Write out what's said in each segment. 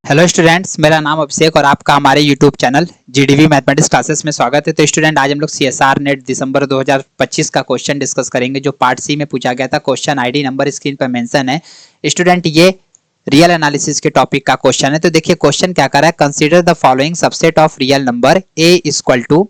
Hello students, मेरा नाम अभिषेक और आपका हमारे YouTube channel GDV mathematics classes में स्वागत है। तो स्टूडेंट, आज हम लोग सीएसआर नेट दिसंबर 2025 का क्वेश्चन डिस्कस करेंगे जो पार्ट सी में पूछा गया था। क्वेश्चन आईडी नंबर स्क्रीन पर मेंशन है। स्टूडेंट, ये रियल एनालिसिस के टॉपिक का क्वेश्चन है। तो देखिए क्वेश्चन क्या कर रहा है। Consider the following subset of real number A equal to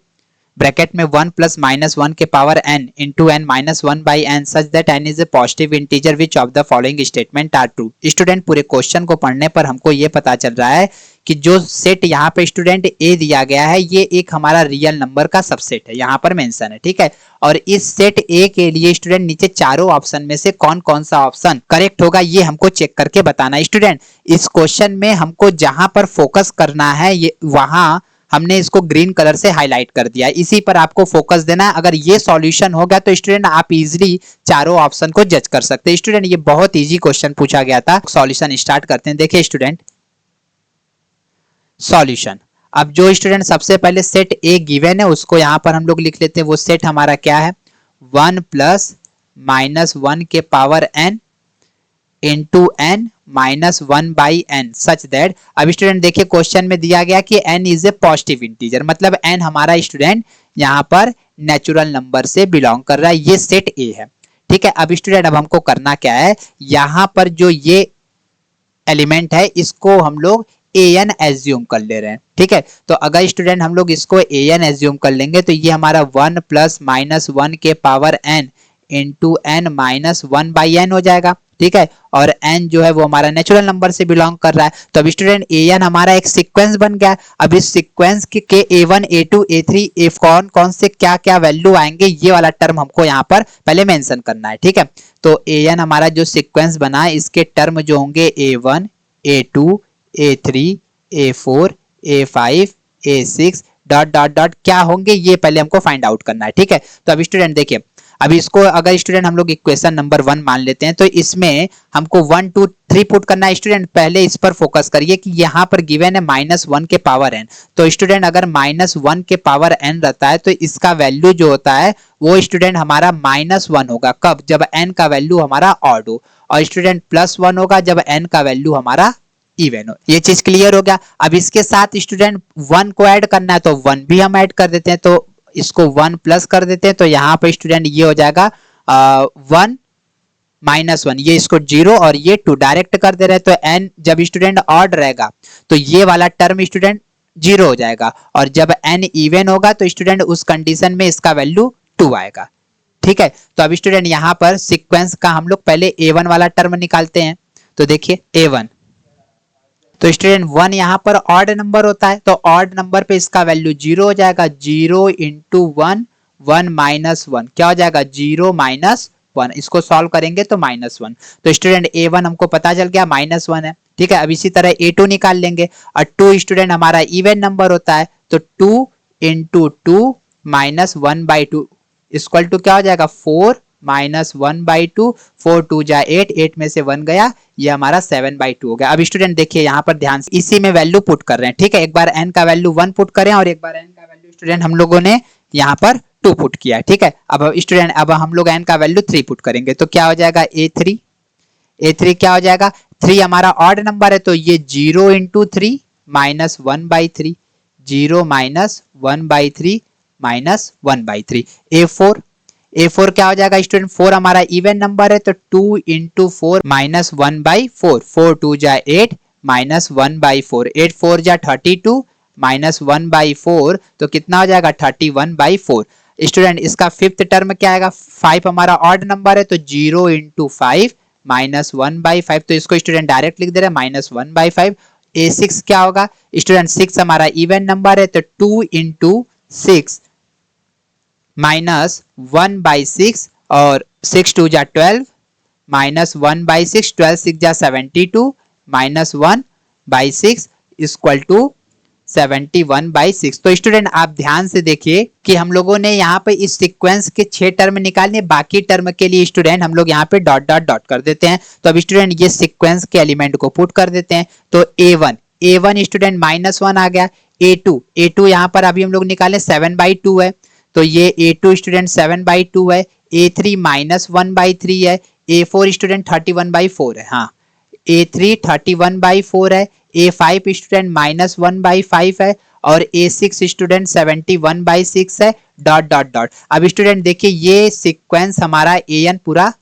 bracket में 1 प्लस माइनस 1 के power n into n minus 1 by n such that n is a positive integer which of the following statement are true. Student, पूरे question को पढ़ने पर हमको ये पता चल रहा है कि जो सेट यहाँ पे स्टूडेंट ए दिया गया है ये एक हमारा रियल नंबर का सबसेट है, यहाँ पर मेंशन है। ठीक है, और इस सेट ए के लिए स्टूडेंट नीचे चारों ऑप्शन में से कौन कौन सा ऑप्शन करेक्ट होगा ये हमको चेक करके बताना है। स्टूडेंट, इस क्वेश्चन में हमको जहां पर फोकस करना है ये वहां हमने इसको ग्रीन कलर से हाईलाइट कर दिया है, इसी पर आपको फोकस देना है। अगर ये सॉल्यूशन हो गया तो स्टूडेंट आप इजीली चारों ऑप्शन को जज कर सकते हैं। स्टूडेंट, ये बहुत इजी क्वेश्चन पूछा गया था। सॉल्यूशन स्टार्ट करते हैं। देखिए स्टूडेंट, सॉल्यूशन। अब जो स्टूडेंट सबसे पहले सेट ए गिवन है उसको यहां पर हम लोग लिख लेते हैं। वो सेट हमारा क्या है, 1 प्लस माइनस 1 के power n into n minus 1 by n such that. अब स्टूडेंट देखिए क्वेश्चन में दिया गया कि n is a positive integer, मतलब n हमारा स्टूडेंट यहाँ पर नेचुरल नंबर से बिलोंग कर रहा है। ये सेट ए है। ठीक है, अब स्टूडेंट अब हमको करना क्या है, यहाँ पर जो ये एलिमेंट है इसको हम लोग an एज्यूम कर ले रहे हैं। ठीक है, तो अगर स्टूडेंट हम लोग इसको an एज्यूम कर लेंगे तो ये हमारा 1 प्लस माइनस 1 के power n into n minus 1 by n हो जाएगा। ठीक है, और n जो है वो हमारा नेचुरल नंबर से बिलोंग कर रहा है। तो अब स्टूडेंट an हमारा एक सीक्वेंस बन गया। अब इस सीक्वेंस के a1 a2 a3 a कौन कौन से क्या क्या वैल्यू आएंगे ये वाला टर्म हमको यहाँ पर पहले मेंशन करना है। ठीक है, तो an हमारा जो सीक्वेंस बना है इसके टर्म जो होंगे a1 a2 a3 a4 a5 a6 dot dot dot क्या होंगे ये पहले हमको फाइंड आउट करना है। ठीक है, तो अब स्टूडेंट देखिए, अभी इसको अगर स्टूडेंट हम लोग इक्वेशन नंबर 1 मान लेते हैं तो इसमें हमको 1 2 3 पुट करना है। स्टूडेंट पहले इस पर फोकस करिए कि यहाँ पर गिवन है -1 के पावर n। तो स्टूडेंट अगर -1 के पावर n रहता है तो इसका वैल्यू जो होता है वो स्टूडेंट हमारा -1 होगा। कब? जब n का वैल्यू हमारा ऑड हो। और स्टूडेंट +1 होगा जब n का वैल्यू हमारा इवन हो। ये चीज क्लियर हो गया। अब इसके साथ स्टूडेंट 1 को ऐड करना है तो 1 भी हम ऐड कर देते हैं, तो इसको 1 प्लस कर देते हैं। तो यहाँ पे स्टूडेंट ये हो जाएगा 1 -1, ये इसको 0 और ये 2 डायरेक्ट कर दे रहे हैं। तो n जब स्टूडेंट ऑड रहेगा तो ये वाला टर्म स्टूडेंट 0 हो जाएगा, और जब n इवन होगा तो स्टूडेंट उस कंडीशन में इसका वैल्यू 2 आएगा। ठीक है, तो अब स्टूडेंट यहाँ पर सीक्वेंस का हम लोग पहले a1 वाला टर्म निकालते हैं। तो देखिए a1, तो स्टूडेंट 1 यहाँ पर ऑड नंबर होता है तो ऑड नंबर पे इसका वैल्यू 0 हो जाएगा। 0 इंटू 1 1 माइनस 1 क्या हो जाएगा, 0 माइनस 1। इसको सॉल्व करेंगे तो -1। तो स्टूडेंट a1 हमको पता चल गया -1 है। ठीक है, अब इसी तरह a2 निकाल लेंगे, और 2 स्टूडेंट हमारा इवन नंबर होता है तो 2 into 2 minus 1 by 2 equal to क्या हो जाएगा, 4 -1 बाई 2। 4 2 जा 8, 8 में से 1 गया, ये हमारा 7 बाई 2 हो गया। अब स्टूडेंट देखिए यहाँ पर ध्यान से इसी में वैल्यू पुट कर रहे हैं। ठीक है, एक बार n का वैल्यू 1 पुट करें और एक बार n का वैल्यू स्टूडेंट हम लोगों ने यहाँ पर 2 पुट किया है। ठीक है, अब स्टूडेंट अब हम लोग n का वैल्यू 3 पुट करेंगे तो क्या हो जाएगा, a3 क्या हो जाएगा, 3 हमारा ऑड नंबर है तो ये 0 into 3 minus 1 by 3, 0 minus 1 by 3 minus 1 by 3। a4 क्या हो जाएगा स्टूडेंट, 4 हमारा इवन नंबर है तो 2 इंटू 4 माइनस 1 बाई 4, 4 2 जा 8 माइनस 1 बाई 4, 8 4 जा 32 माइनस 1 बाई 4, तो कितना हो जाएगा 31 बाई 4। स्टूडेंट इसका फिफ्थ टर्म क्या आएगा, 5 हमारा ऑड नंबर है तो 0 इंटू 5 माइनस 1 बाई 5, तो इसको स्टूडेंट डायरेक्ट लिख दे रहे हैं -1 बाई 5। a6 क्या होगा स्टूडेंट, 6 हमारा इवन नंबर है तो 2 इंटू 6 माइनस 1 बाई 6, और 6 2 जा 12 माइनस 1 बाई 6, 12 6 जा 72 minus 1 by 6 equal to 71 by 6। तो स्टूडेंट आप ध्यान से देखिए कि हम लोगों ने यहाँ पे इस सीक्वेंस के 6 टर्म निकालने, बाकी टर्म के लिए स्टूडेंट हम लोग यहाँ पे डॉट डॉट डॉट कर देते हैं। तो अब स्टूडेंट ये सीक्वेंस के एलिमेंट को पुट कर देते हैं। तो a1 स्टूडेंट -1 आ गया। a2 यहाँ पर अभी हम लोग निकाले 7 बाई 2 है तो ये a2 स्टूडेंट 7 बाई 2 है। a3 -1 बाई 3 है। a4 स्टूडेंट 31 बाई 4 है। हाँ, A3 31/4 है, A5 स्टूडेंट -1/5 है और A6 स्टूडेंट 71/6 है, डॉट डॉट डॉट। अब स्टूडेंट देखिए ये सीक्वेंस हमारा an पूरा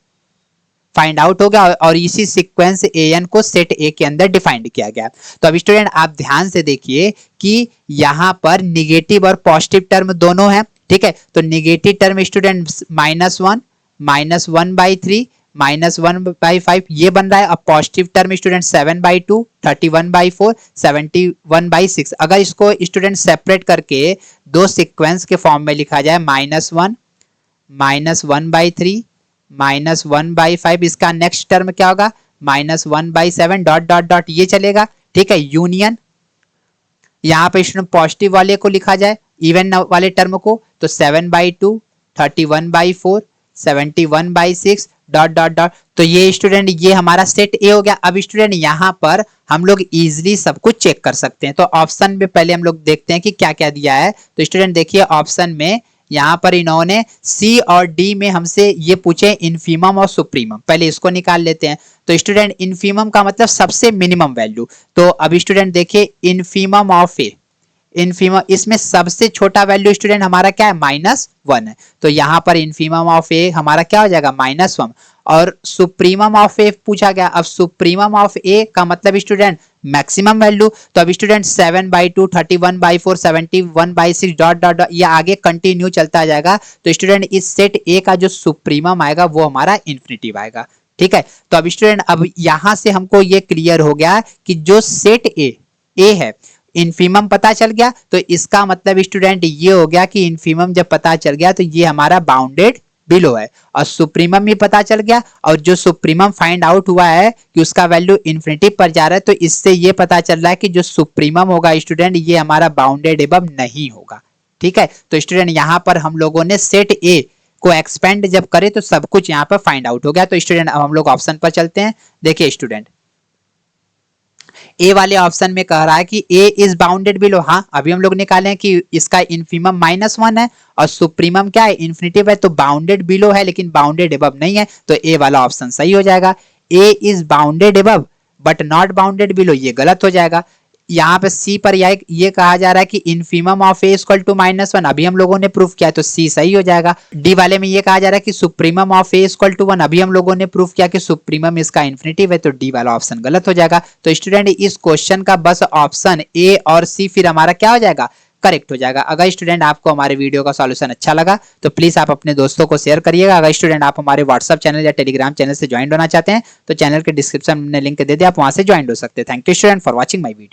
फाइंड आउट हो गया और इसी सीक्वेंस an को सेट A के अंदर डिफाइंड किया गया। तो अब स्टूडेंट आप ध्यान से देखिए कि यहाँ पर निगेटिव और पॉजिटिव टर्म दोनों है, ठीक है। तो निगेटिव टर्म स्टूडेंट -1 -1/3 -1/5 ये बन रहा है। अब पॉजिटिव टर्म स्टूडेंट 7/2 31/4 71/6। अगर इसको स्टूडेंट सेपरेट करके दो सीक्वेंस के फॉर्म में लिखा जाए -1 -1/3 -1/5, इसका नेक्स्ट टर्म क्या होगा -1/7 डॉट डॉट डॉट ये चलेगा, ठीक है। यूनियन यहाँ पे स्टूडेंट पॉजिटिव वाले को लिखा जाए इवन वाले टर्म को तो 7/2 31/4 71/6 डॉट डॉट डॉट। तो ये स्टूडेंट ये हमारा सेट ए हो गया। अब स्टूडेंट यहाँ पर हम लोग इजीली सब कुछ चेक कर सकते हैं। तो ऑप्शन में पहले हम लोग देखते हैं कि क्या क्या दिया है। तो स्टूडेंट देखिए ऑप्शन में यहाँ पर इन्होंने सी और डी में हमसे ये पूछे इन्फीमम और सुप्रीमम। पहले इसको निकाल लेते हैं। तो स्टूडेंट इन्फीमम का मतलब सबसे मिनिमम वैल्यू। तो अब स्टूडेंट देखिए इन्फीमम ऑफ ए, इन्फीमम इसमें सबसे छोटा वैल्यू स्टूडेंट हमारा क्या है -1 है। तो यहाँ पर इन्फीमम ऑफ ए हमारा क्या हो जाएगा -1 और सुप्रीमम ऑफ ए पूछा गया। अब सुप्रीमम ऑफ ए का मतलब स्टूडेंट मैक्सिमम वैल्यू। तो अब स्टूडेंट 7/2 31/4 71/6 डॉट डॉट डॉट ये आगे कंटिन्यू चलता जाएगा। तो स्टूडेंट इस सेट ए का जो सुप्रीमम आएगा वो हमारा इन्फिनिटिव आएगा, ठीक है। तो अब स्टूडेंट अब यहां से हमको ये क्लियर हो गया कि जो सेट ए है इन्फीमम पता चल गया। तो इसका मतलब स्टूडेंट ये हो गया कि इन्फीमम जब पता चल गया तो ये हमारा बाउंडेड बिलो है और सुप्रीमम भी पता चल गया। और जो सुप्रीमम फाइंड आउट हुआ है कि उसका वैल्यू इन्फिनिटी पर जा रहा है तो इससे ये पता चल रहा है कि जो सुप्रीमम होगा स्टूडेंट ये हमारा बाउंडेड एबव नहीं होगा, ठीक है। तो स्टूडेंट यहां पर हम लोगों ने सेट ए को एक्सपेंड जब करे तो सब कुछ यहाँ पर फाइंड आउट हो गया। तो स्टूडेंट अब हम लोग ऑप्शन पर चलते हैं। देखिए स्टूडेंट ए वाले ऑप्शन में कह रहा है कि ए इज बाउंडेड बिलो। हाँ अभी हम लोग निकाले कि इसका इन्फीमम -1 है और सुप्रीमम क्या है इन्फिनिटिव है। तो बाउंडेड बिलो है लेकिन बाउंडेड एबव नहीं है। तो ए वाला ऑप्शन सही हो जाएगा। A is bounded above but not bounded below ये गलत हो जाएगा। यहाँ पे सी पर ये कहा जा रहा है कि infimum of A equal to -1 अभी हम लोगों ने प्रूफ किया तो सी सही हो जाएगा। डी वाले में ये कहा जा रहा है कि supremum of A equal to 1 अभी हम लोगों ने प्रूफ किया कि सुप्रीमम इसका इन्फिनिटिव है। तो डी वाला ऑप्शन गलत हो जाएगा। तो स्टूडेंट इस क्वेश्चन का बस ऑप्शन ए और सी फिर हमारा क्या हो जाएगा करेक्ट हो जाएगा। अगर स्टूडेंट आपको हमारे वीडियो का सॉल्यूशन अच्छा लगा तो प्लीज आप अपने दोस्तों को शेयर करिएगा। अगर स्टूडेंट आप हमारे व्हाट्सएप चैनल या टेलीग्राम चैनल से ज्वाइन होना चाहते हैं तो चैनल के डिस्क्रिप्शन में लिंक दे दिया, आप वहां से ज्वाइन हो सकते हैं। Thank you student for watching my video.